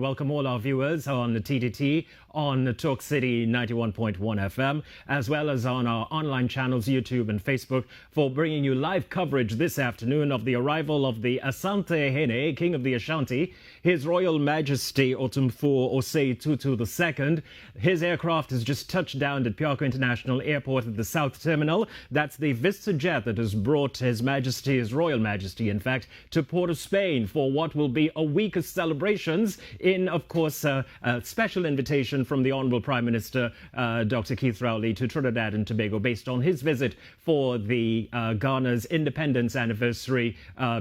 Welcome all our viewers on the TTT, on Talk City 91.1 FM, as well as on our online channels, YouTube and Facebook, for bringing you live coverage this afternoon of the arrival of the Asante Hene, King of the Ashanti, His Royal Majesty Otumfuo Osei Tutu II. His aircraft has just touched down at Piarco International Airport at the South Terminal. That's the Vista jet that has brought His Majesty, His Royal Majesty, in fact, to Port of Spain for what will be a week of celebrations in, of course, a special invitation from the Honourable Prime Minister, Dr. Keith Rowley, to Trinidad and Tobago based on his visit for the Ghana's independence anniversary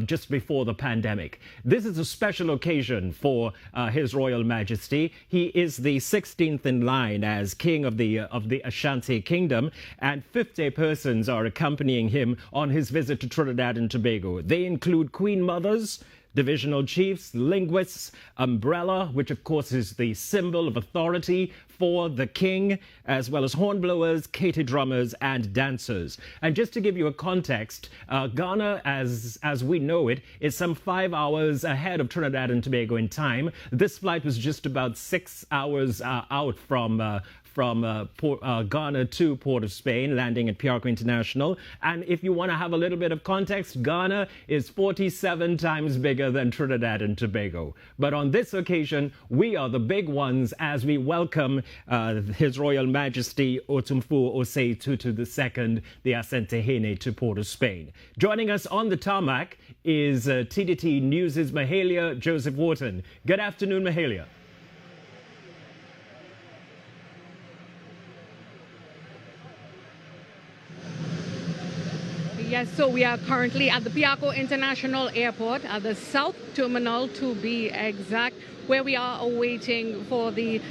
just before the pandemic. This is a special occasion for His Royal Majesty. He is the 16th in line as King of the Ashanti Kingdom, and 50 persons are accompanying him on his visit to Trinidad and Tobago. They include Queen Mothers, divisional chiefs, linguists, umbrella, which of course is the symbol of authority for the king, as well as hornblowers, Katy drummers, and dancers. And just to give you a context, Ghana, as we know it, is some 5 hours ahead of Trinidad and Tobago in time. This flight was just about 6 hours out from Ghana to Port of Spain, landing at Piarco International. And if you want to have a little bit of context, Ghana is 47 times bigger than Trinidad and Tobago. But on this occasion, we are the big ones as we welcome His Royal Majesty Otumfuo Osei Tutu II, the Asante Hene, to Port of Spain. Joining us on the tarmac is TDT News' Manhyia Joseph Wharton. Good afternoon, Manhyia. Yes, so we are currently at the Piarco International Airport, at the South Terminal to be exact, where we are awaiting for the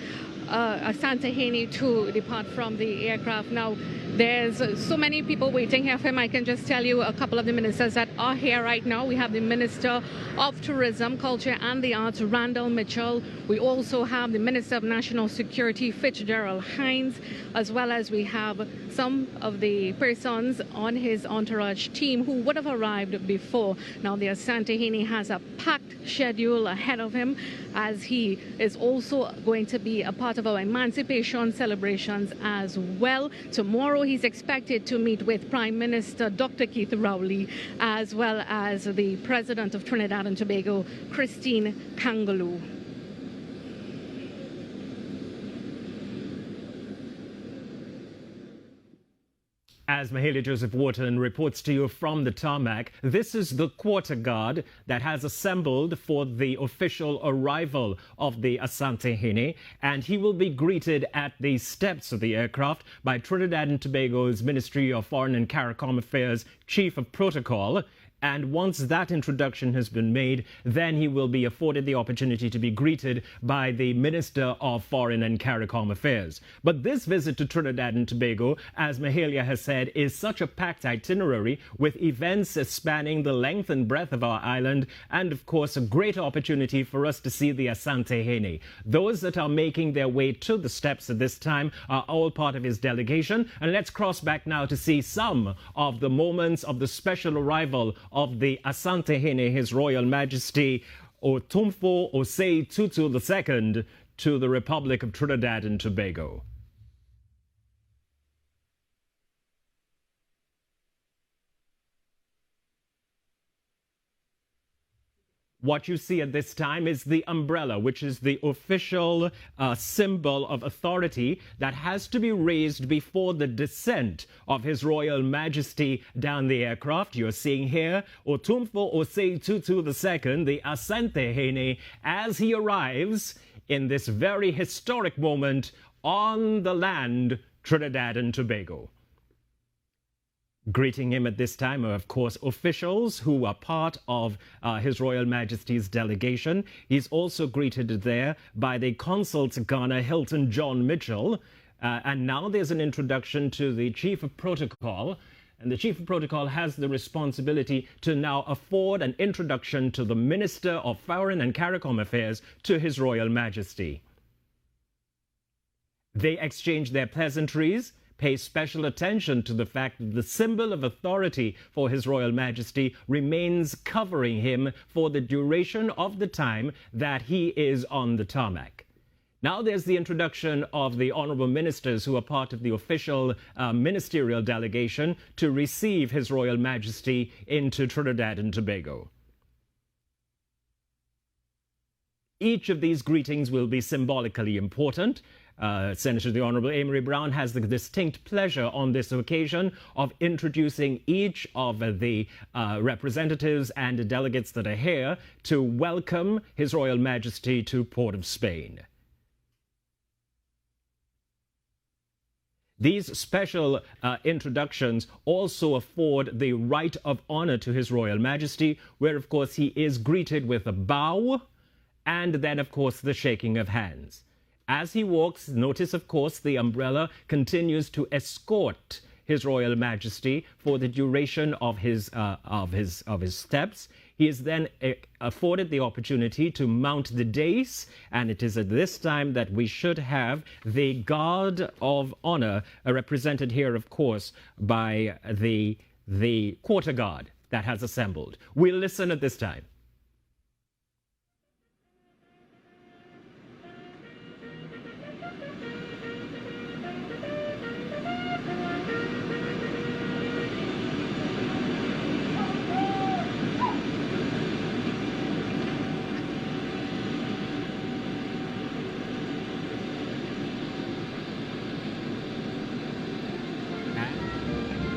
Asante Hene to depart from the aircraft. Now, there's so many people waiting here for him. I can just tell you a couple of the ministers that are here right now. We have the Minister of Tourism, Culture and the Arts, Randall Mitchell. We also have the Minister of National Security, Fitzgerald Hines, as well as we have some of the persons on his entourage team who would have arrived before. Now, the Asante Hene has a packed schedule ahead of him, as he is also going to be a part of our emancipation celebrations as well. Tomorrow, he's expected to meet with Prime Minister Dr. Keith Rowley, as well as the President of Trinidad and Tobago, Christine Kangaloo. As Manhyia Joseph Wharton reports to you from the tarmac, this is the quarter guard that has assembled for the official arrival of the Asante Hene, and he will be greeted at the steps of the aircraft by Trinidad and Tobago's Ministry of Foreign and CARICOM Affairs Chief of Protocol. And once that introduction has been made, then he will be afforded the opportunity to be greeted by the Minister of Foreign and CARICOM Affairs. But this visit to Trinidad and Tobago, as Manhyia has said, is such a packed itinerary with events spanning the length and breadth of our island, and of course a great opportunity for us to see the Asante Hene. Those that are making their way to the steps at this time are all part of his delegation. And let's cross back now to see some of the moments of the special arrival of the Asante Hene, His Royal Majesty Otumfuo Osei Tutu II, to the Republic of Trinidad and Tobago. What you see at this time is the umbrella, which is the official symbol of authority that has to be raised before the descent of His Royal Majesty down the aircraft. You're seeing here Otumfuo Osei Tutu II, the Asante Hene, as he arrives in this very historic moment on the land, Trinidad and Tobago. Greeting him at this time are, of course, officials who are part of His Royal Majesty's delegation. He's also greeted there by the Consul to Ghana, Hilton John Mitchell. And now there's an introduction to the Chief of Protocol. And the Chief of Protocol has the responsibility to now afford an introduction to the Minister of Foreign and CARICOM Affairs to His Royal Majesty. They exchange their pleasantries pay special attention to the fact that the symbol of authority for His Royal Majesty remains covering him for the duration of the time that he is on the tarmac. Now there's the introduction of the honorable ministers who are part of the official ministerial delegation to receive His Royal Majesty into Trinidad and Tobago. Each of these greetings will be symbolically important. Senator the Honorable Amory Brown has the distinct pleasure on this occasion of introducing each of the representatives and delegates that are here to welcome His Royal Majesty to Port of Spain. These special introductions also afford the right of honor to His Royal Majesty, where, of course, he is greeted with a bow and then, of course, the shaking of hands. As he walks, notice, of course, the umbrella continues to escort His Royal Majesty for the duration of his steps. He is then afforded the opportunity to mount the dais, and it is at this time that we should have the Guard of Honor, represented here, of course, by the Quarter Guard that has assembled. We'll listen at this time.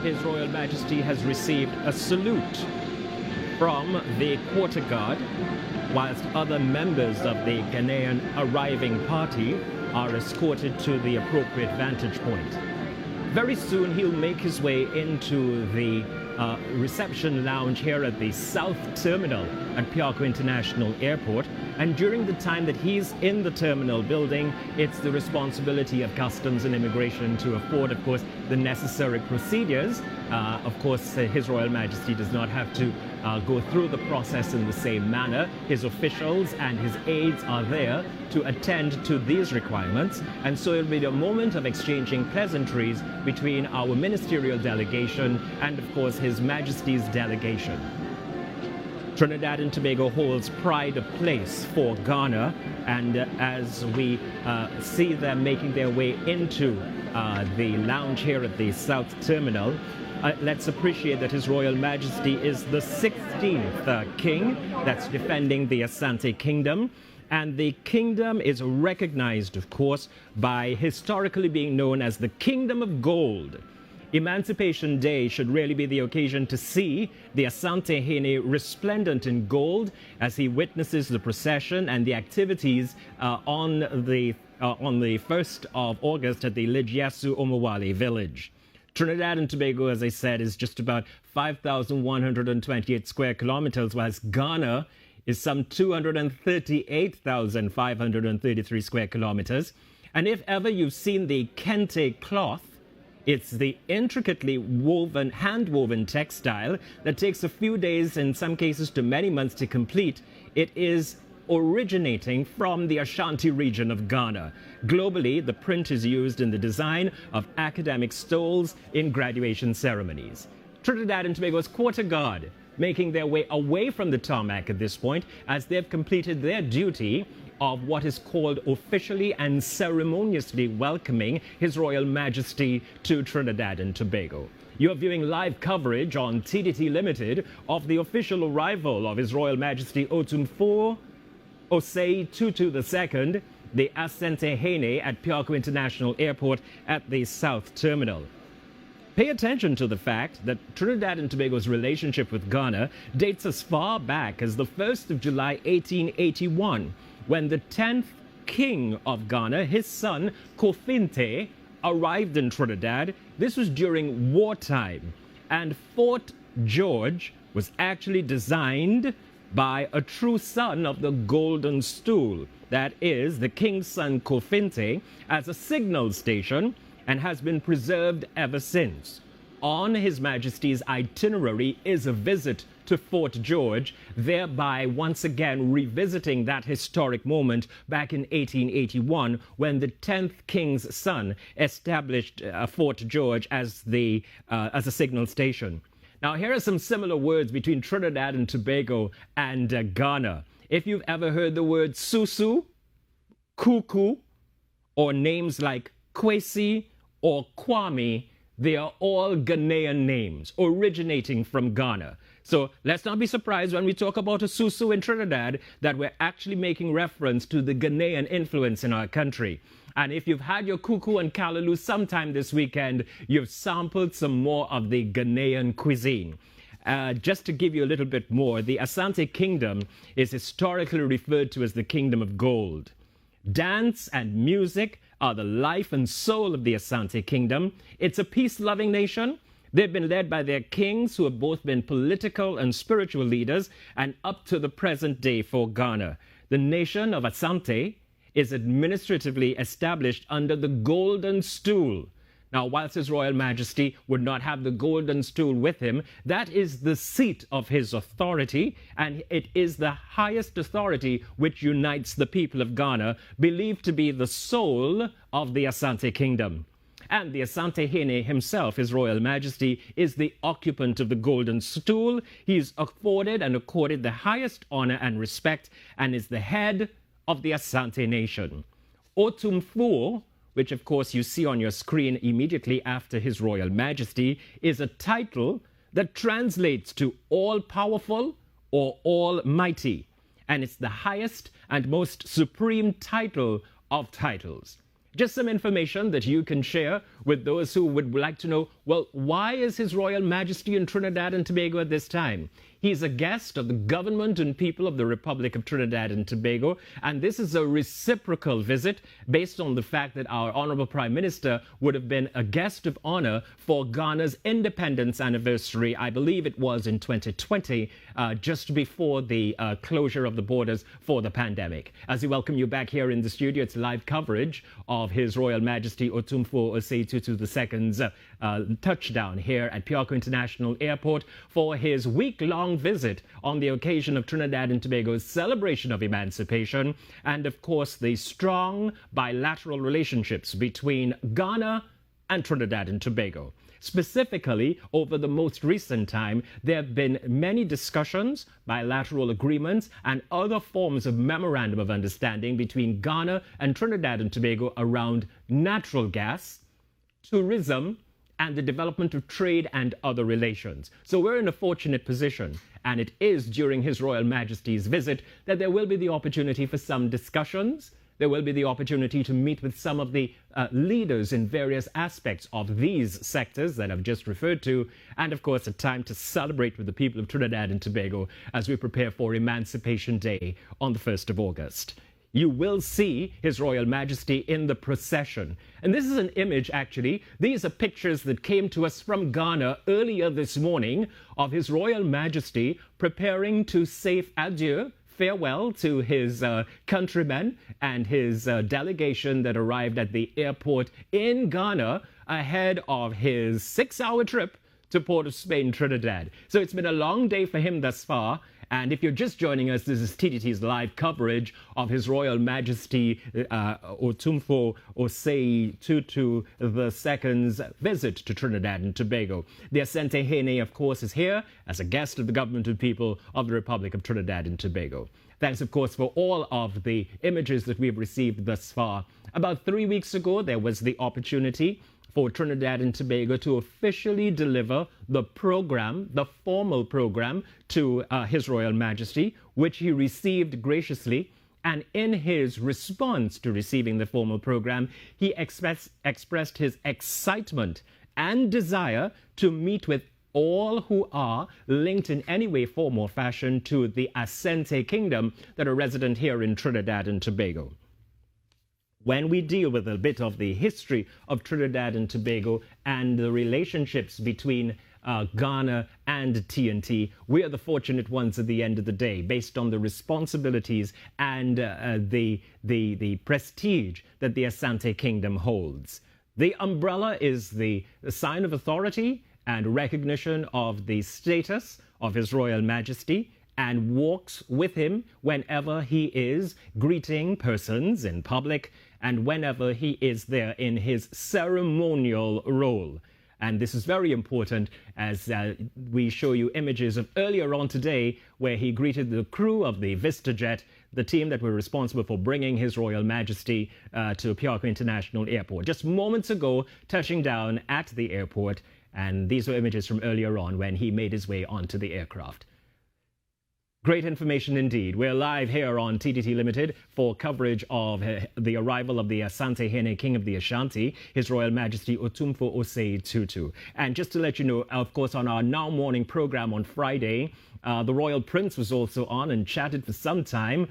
His Royal Majesty has received a salute from the Quarter Guard, whilst other members of the Ghanaian arriving party are escorted to the appropriate vantage point. Very soon he'll make his way into the reception lounge here at the South Terminal at Piarco International Airport, and during the time that he's in the terminal building, it's the responsibility of Customs and Immigration to afford, of course, the necessary procedures. Of course, His Royal Majesty does not have to go through the process in the same manner. His officials and his aides are there to attend to these requirements, and so it'll be a moment of exchanging pleasantries between our ministerial delegation and, of course, His Majesty's delegation. Trinidad and Tobago holds pride of place for Ghana, and as we see them making their way into the lounge here at the South Terminal, let's appreciate that His Royal Majesty is the 16th king that's defending the Asante Kingdom. And the kingdom is recognized, of course, by historically being known as the Kingdom of Gold. Emancipation Day should really be the occasion to see the Asante Hene resplendent in gold as he witnesses the procession and the activities on the 1st of August at the Lijiasu Omawale village. Trinidad and Tobago, as I said, is just about 5,128 square kilometers, whilst Ghana is some 238,533 square kilometers. And if ever you've seen the kente cloth, it's the intricately woven, hand-woven textile that takes a few days, in some cases to many months, to complete. It is originating from the Ashanti region of Ghana. Globally, the print is used in the design of academic stoles in graduation ceremonies. Trinidad and Tobago's Quarter Guard making their way away from the tarmac at this point as they've completed their duty of what is called officially and ceremoniously welcoming His Royal Majesty to Trinidad and Tobago. You're viewing live coverage on TDT Limited of the official arrival of His Royal Majesty Otumfuo Osei Tutu II, the Asante Hene at Piarco International Airport at the South Terminal. Pay attention to the fact that Trinidad and Tobago's relationship with Ghana dates as far back as the 1st of July 1881, when the 10th king of Ghana, his son Kofinte, arrived in Trinidad. This was during wartime, and Fort George was actually designed by a true son of the Golden Stool, that is, the king's son Kofinte, as a signal station, and has been preserved ever since. On His Majesty's itinerary is a visit to Fort George, thereby once again revisiting that historic moment back in 1881 when the 10th king's son established Fort George as a signal station. Now, here are some similar words between Trinidad and Tobago and Ghana. If you've ever heard the word susu, kuku, or names like Kwesi or Kwame, they are all Ghanaian names originating from Ghana. So let's not be surprised when we talk about a susu in Trinidad that we're actually making reference to the Ghanaian influence in our country. And if you've had your kuku and callaloo sometime this weekend, you've sampled some more of the Ghanaian cuisine. Just to give you a little bit more, the Asante Kingdom is historically referred to as the Kingdom of Gold. Dance and music are the life and soul of the Asante Kingdom. It's a peace-loving nation. They've been led by their kings who have both been political and spiritual leaders, and up to the present day for Ghana. The nation of Asante is administratively established under the Golden Stool. Now, whilst His Royal Majesty would not have the Golden Stool with him, that is the seat of his authority, and it is the highest authority which unites the people of Ghana, believed to be the soul of the Asante Kingdom. And the Asante Hene himself, His Royal Majesty, is the occupant of the Golden Stool. He is afforded and accorded the highest honor and respect, and is the head of the Asante Nation. Otumfuo, which of course you see on your screen immediately after His Royal Majesty, is a title that translates to all-powerful or almighty, and it's the highest and most supreme title of titles. Just some information that you can share with those who would like to know, well, why is His Royal Majesty in Trinidad and Tobago at this time? He's a guest of the government and people of the Republic of Trinidad and Tobago, and this is a reciprocal visit based on the fact that our Honorable Prime Minister would have been a guest of honor for Ghana's independence anniversary. I believe it was in 2020, just before the closure of the borders for the pandemic. As we welcome you back here in the studio, it's live coverage of His Royal Majesty Otumfuo Osei Tutu II's touchdown here at Piarco International Airport for his week-long visit on the occasion of Trinidad and Tobago's celebration of emancipation, and of course the strong bilateral relationships between Ghana and Trinidad and Tobago. Specifically, over the most recent time, there have been many discussions, bilateral agreements, and other forms of memorandum of understanding between Ghana and Trinidad and Tobago around natural gas, tourism, and the development of trade and other relations. So we're in a fortunate position, and it is during His Royal Majesty's visit that there will be the opportunity for some discussions. There will be the opportunity to meet with some of the leaders in various aspects of these sectors that I've just referred to, and of course a time to celebrate with the people of Trinidad and Tobago as we prepare for Emancipation Day on the 1st of August. You will see His Royal Majesty in the procession. And this is an image, actually. These are pictures that came to us from Ghana earlier this morning of His Royal Majesty preparing to say adieu, farewell to his countrymen and his delegation that arrived at the airport in Ghana ahead of his 6-hour trip to Port of Spain, Trinidad. So it's been a long day for him thus far. And if you're just joining us, this is TTT's live coverage of His Royal Majesty Otumfuo Osei Tutu II's visit to Trinidad and Tobago. The Asante Hene, of course, is here as a guest of the government and people of the Republic of Trinidad and Tobago. Thanks, of course, for all of the images that we've received thus far. About 3 weeks ago, there was the opportunity for Trinidad and Tobago to officially deliver the program, the formal program, to His Royal Majesty, which he received graciously. And in his response to receiving the formal program, he expressed his excitement and desire to meet with all who are linked in any way, form, or fashion to the Asante Kingdom that are resident here in Trinidad and Tobago. When we deal with a bit of the history of Trinidad and Tobago and the relationships between Ghana and TNT, we are the fortunate ones at the end of the day, based on the responsibilities and the prestige that the Asante Kingdom holds. The umbrella is the sign of authority and recognition of the status of His Royal Majesty, and walks with him whenever he is greeting persons in public and whenever he is there in his ceremonial role. And this is very important as we show you images of earlier on today where he greeted the crew of the VistaJet, the team that were responsible for bringing His Royal Majesty to Piarco International Airport. Just moments ago, touching down at the airport, and these were images from earlier on when he made his way onto the aircraft. Great information indeed. We're live here on TDT Limited for coverage of the arrival of the Asante Hene King of the Ashanti, His Royal Majesty Otumfuo Osei Tutu. And just to let you know, of course, on our Now Morning program on Friday, the Royal Prince was also on and chatted for some time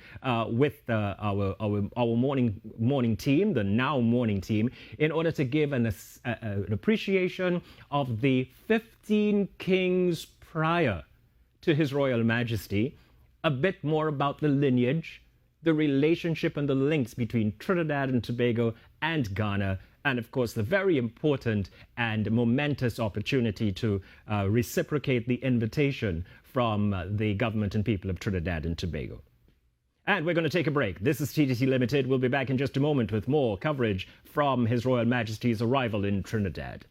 with our morning team, the Now Morning team, in order to give an appreciation of the 15 kings prior to His Royal Majesty, a bit more about the lineage, the relationship and the links between Trinidad and Tobago and Ghana, and of course the very important and momentous opportunity to reciprocate the invitation from the government and people of Trinidad and Tobago. And we're going to take a break. This is TDT Limited. We'll be back in just a moment with more coverage from His Royal Majesty's arrival in Trinidad.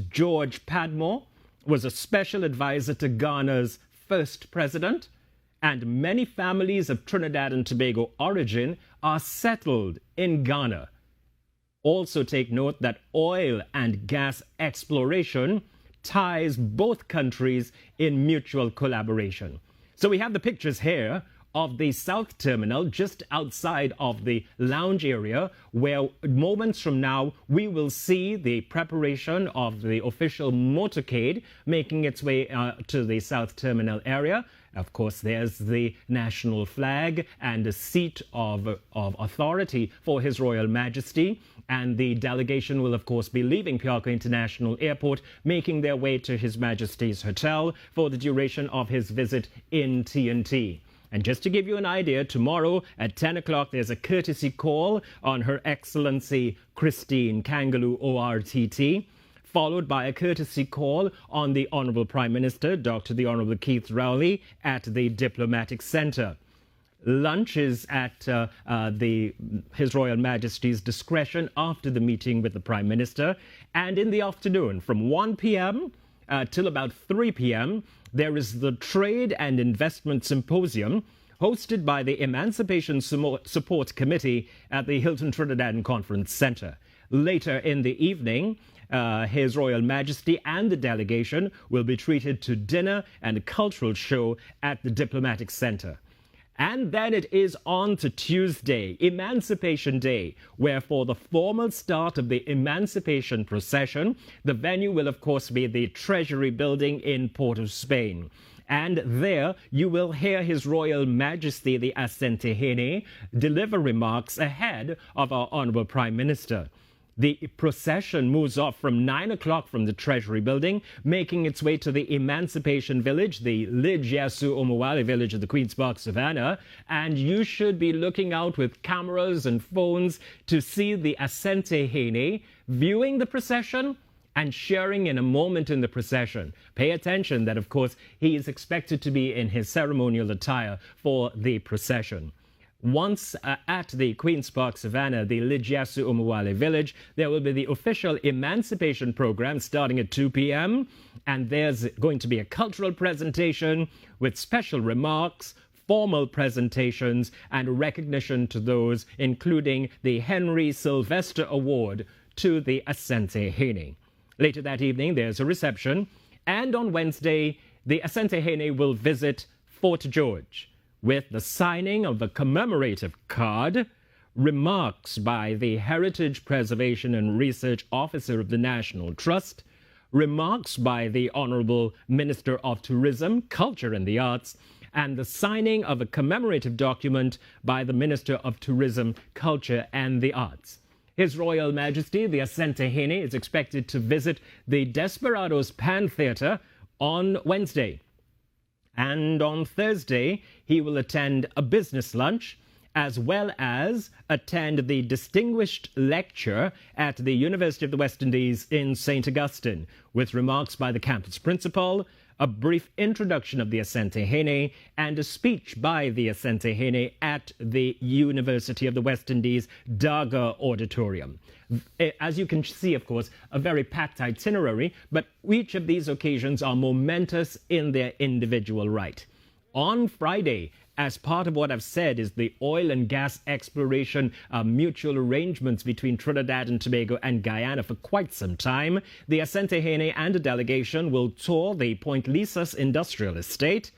George Padmore was a special advisor to Ghana's first president, and many families of Trinidad and Tobago origin are settled in Ghana. Also take note that oil and gas exploration ties both countries in mutual collaboration. So we have the pictures here of the South Terminal just outside of the lounge area, where moments from now we will see the preparation of the official motorcade making its way to the South Terminal area. Of course, there's the national flag and a seat of authority for His Royal Majesty. And the delegation will, of course, be leaving Piarco International Airport, making their way to His Majesty's Hotel for the duration of his visit in TNT. And just to give you an idea, tomorrow at 10 o'clock, there's a courtesy call on Her Excellency Christine Kangaloo ORTT, followed by a courtesy call on the Honourable Prime Minister, Dr. the Honourable Keith Rowley, at the Diplomatic Centre. Lunch is at His Royal Majesty's discretion after the meeting with the Prime Minister. And in the afternoon, from 1 p.m. Till about 3 p.m., there is the Trade and Investment Symposium hosted by the Emancipation Support Committee at the Hilton Trinidad Conference Centre. Later in the evening, His Royal Majesty and the delegation will be treated to dinner and a cultural show at the Diplomatic Centre. And then it is on to Tuesday, Emancipation Day, where for the formal start of the Emancipation procession, the venue will, of course, be the Treasury Building in Port of Spain. And there you will hear His Royal Majesty, the Asante Hene, deliver remarks ahead of our Honourable Prime Minister. The procession moves off from 9 o'clock from the Treasury Building, making its way to the Emancipation Village, the Lijiasu Omuwale Village of the Queen's Park Savannah, and you should be looking out with cameras and phones to see the Asante Hene viewing the procession and sharing in a moment in the procession. Pay attention that, of course, he is expected to be in his ceremonial attire for the procession. Once at the Queen's Park Savannah, the Lijiasu Omuwale Village, there will be the official emancipation program starting at 2 p.m. And there's going to be a cultural presentation with special remarks, formal presentations, and recognition to those, including the Henry Sylvester Award to the Asante Hene. Later that evening, there's a reception. And on Wednesday, the Asante Hene will visit Fort George, with the signing of the commemorative card, remarks by the Heritage Preservation and Research Officer of the National Trust, remarks by the Honourable Minister of Tourism, Culture and the Arts, and the signing of a commemorative document by the Minister of Tourism, Culture and the Arts. His Royal Majesty, the Asante Hene, is expected to visit the Desperados Pan Theatre on Wednesday. And on Thursday, he will attend a business lunch as well as attend the distinguished lecture at the University of the West Indies in St. Augustine, with remarks by the campus principal, a brief introduction of the Asante Hene, and a speech by the Asante Hene at the University of the West Indies Daga Auditorium. As you can see, of course, a very packed itinerary, but each of these occasions are momentous in their individual right. On Friday, as part of what I've said is the oil and gas exploration mutual arrangements between Trinidad and Tobago and Guyana for quite some time, the Asante Hene and a delegation will tour the Point Lisas industrial estate,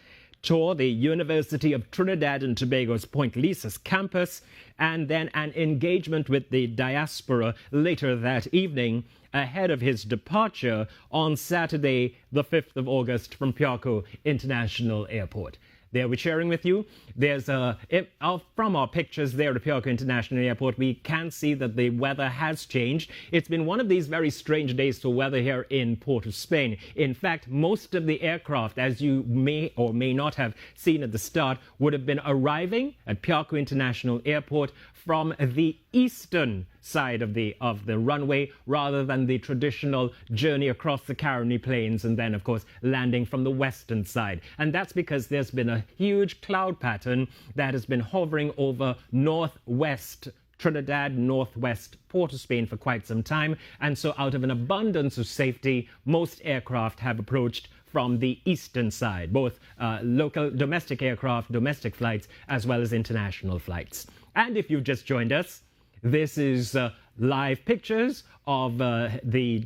tour the University of Trinidad and Tobago's Point Lisas campus, and then an engagement with the diaspora later that evening ahead of his departure on Saturday, the 5th of August from Piarco International Airport. There we're sharing with you. There's from our pictures there at Piarco International Airport, we can see that the weather has changed. It's been one of these very strange days for weather here in Port of Spain. In fact, most of the aircraft, as you may or may not have seen at the start, would have been arriving at Piarco International Airport from the eastern side of the runway rather than the traditional journey across the Caroni Plains and then, of course, landing from the western side. And that's because there's been a huge cloud pattern that has been hovering over northwest Trinidad, northwest Port of Spain for quite some time. And so out of an abundance of safety, most aircraft have approached from the eastern side, both local domestic aircraft, domestic flights, as well as international flights. And if you've just joined us, this is live pictures of the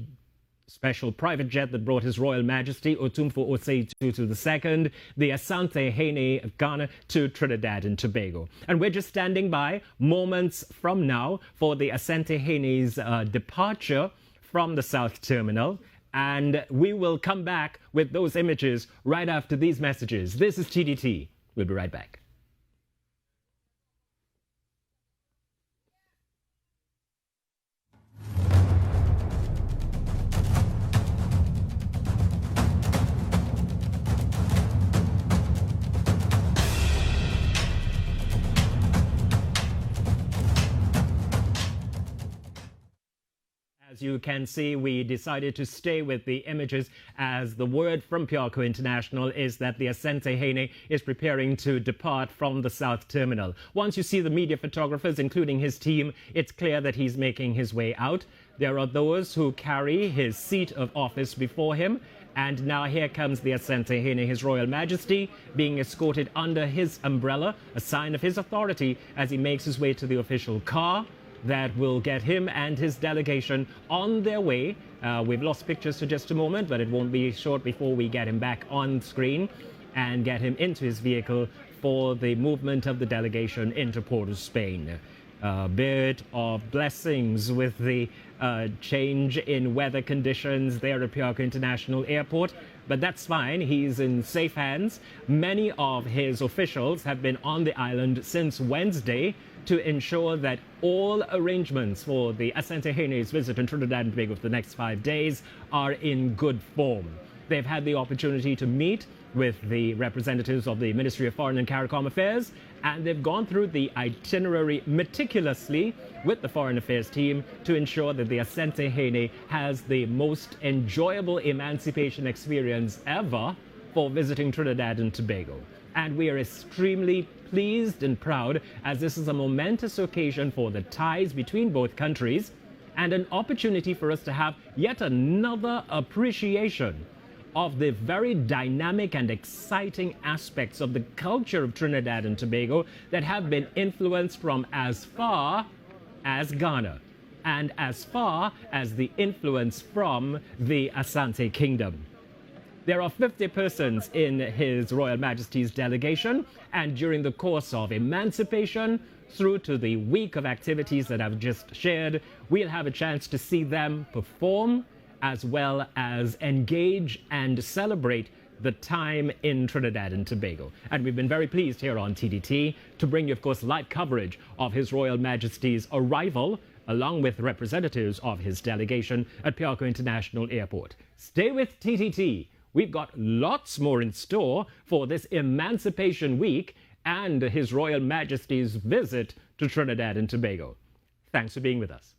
special private jet that brought His Royal Majesty Otumfuo II, the Asante Hene of Ghana, to Trinidad and Tobago. And we're just standing by moments from now for the Asante Hene's departure from the South Terminal. And we will come back with those images right after these messages. This is TDT. We'll be right back. As you can see, we decided to stay with the images as the word from Piarco International is that the Asante Hene is preparing to depart from the South Terminal. Once you see the media photographers, including his team, it's clear that he's making his way out. There are those who carry his seat of office before him. And now here comes the Asante Hene, His Royal Majesty, being escorted under his umbrella, a sign of his authority as he makes his way to the official car that will get him and his delegation on their way. We've lost pictures for just a moment, but it won't be short before we get him back on screen and get him into his vehicle for the movement of the delegation into Port of Spain. A bit of blessings with the change in weather conditions there at Piarco International Airport, but that's fine. He's in safe hands. Many of his officials have been on the island since Wednesday to ensure that all arrangements for the Asante Hene's visit in Trinidad and Tobago for the next 5 days are in good form. They've had the opportunity to meet with the representatives of the Ministry of Foreign and CARICOM Affairs, and they've gone through the itinerary meticulously with the Foreign Affairs team to ensure that the Asante Hene has the most enjoyable emancipation experience ever for visiting Trinidad and Tobago. And we are extremely pleased and proud as this is a momentous occasion for the ties between both countries and an opportunity for us to have yet another appreciation of the very dynamic and exciting aspects of the culture of Trinidad and Tobago that have been influenced from as far as Ghana and as far as the influence from the Asante Kingdom. There are 50 persons in His Royal Majesty's delegation, and during the course of emancipation through to the week of activities that I've just shared, we'll have a chance to see them perform as well as engage and celebrate the time in Trinidad and Tobago. And we've been very pleased here on TDT to bring you, of course, live coverage of His Royal Majesty's arrival along with representatives of his delegation at Piarco International Airport. Stay with TTT. We've got lots more in store for this Emancipation Week, and His Royal Majesty's visit to Trinidad and Tobago. Thanks for being with us.